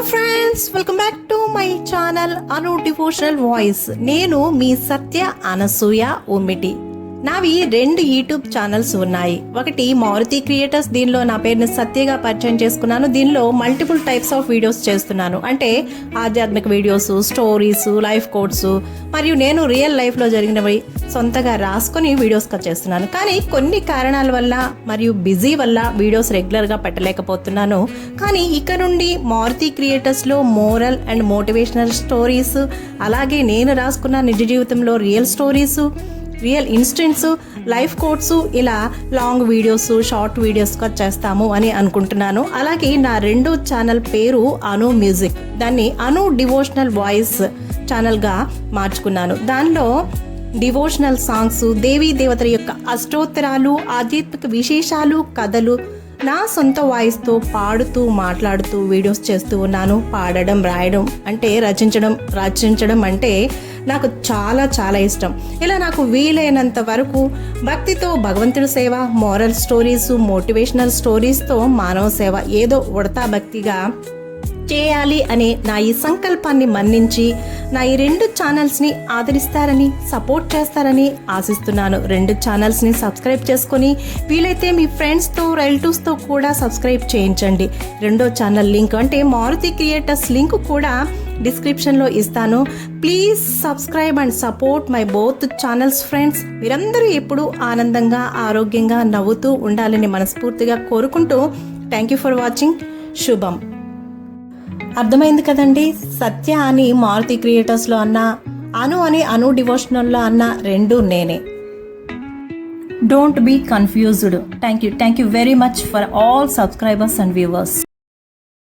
Friends, welcome back to my channel Anu devotional voice. నేను మీ సత్య అనసూయ ఉమ్మిటి. నావి 2 YouTube channels ఉన్నాయి. ఒకటి మారుతి క్రియేటర్స్, దీనిలో నా పేరుని సత్యగా పరిచయం చేసుకున్నాను. దీనిలో మల్టిపుల్ టైప్స్ ఆఫ్ వీడియోస్ చేస్తున్నాను. అంటే ఆధ్యాత్మిక వీడియోస్, స్టోరీస్, లైఫ్ కోడ్స్ మరియు నేను రియల్ లైఫ్లో జరిగినవి సొంతగా రాసుకొని వీడియోస్గా చేస్తున్నాను. కానీ కొన్ని కారణాల వల్ల మరియు బిజీ వల్ల వీడియోస్ రెగ్యులర్గా పెట్టలేకపోతున్నాను. కానీ ఇక నుండి మారుతి క్రియేటర్స్లో మోరల్ అండ్ మోటివేషనల్ స్టోరీస్, అలాగే నేను రాసుకున్న నిజ జీవితంలో real stories, real instants, life quotes, ఇలా లాంగ్ వీడియోస్, షార్ట్ వీడియోస్గా చేస్తాము అని అనుకుంటున్నాను. అలాగే నా 2వ ఛానల్ పేరు అను మ్యూజిక్. దాన్ని అను డివోషనల్ వాయిస్ ఛానల్గా మార్చుకున్నాను. దానిలో డివోషనల్ సాంగ్స్, దేవీ దేవతల యొక్క అష్టోత్తరాలు, ఆధ్యాత్మిక విశేషాలు, కథలు నా సొంత వాయిస్తో పాడుతూ మాట్లాడుతూ వీడియోస్ చేస్తూ ఉన్నాను. పాడడం, రాయడం అంటే రచించడం అంటే నాకు చాలా చాలా ఇష్టం. ఇలా నాకు వీలైనంత వరకు భక్తితో భగవంతుడి సేవ, మోరల్ స్టోరీస్, మోటివేషనల్ స్టోరీస్తో మానవ సేవ ఏదో ఉడతా భక్తిగా చేయాలి అనే నా ఈ సంకల్పాన్ని మన్నించి నా ఈ 2 ఛానల్స్ని ఆదరిస్తారని, సపోర్ట్ చేస్తారని ఆశిస్తున్నాను. 2 ఛానల్స్ని సబ్స్క్రైబ్ చేసుకొని వీలైతే మీ ఫ్రెండ్స్తో, రిలేటివ్స్తో కూడా సబ్స్క్రైబ్ చేయించండి. 2వ ఛానల్ లింక్ అంటే మారుతి క్రియేటర్స్ లింక్ కూడా డిస్క్రిప్షన్లో ఇస్తాను. Please subscribe and support my both channels friends. మీరందరూ ఎప్పుడూ ఆనందంగా, ఆరోగ్యంగా, నవ్వుతూ ఉండాలని మనస్ఫూర్తిగా కోరుకుంటూ థ్యాంక్ యూ ఫర్ వాచింగ్. శుభం. అర్థమైంది కదండి? సత్య అని మారుతి క్రియేటర్స్లో అన్నా, అను అని అను డివోషనల్లో అన్నా 2 నేనే. Don't be confused. Thank you very much for all subscribers and viewers.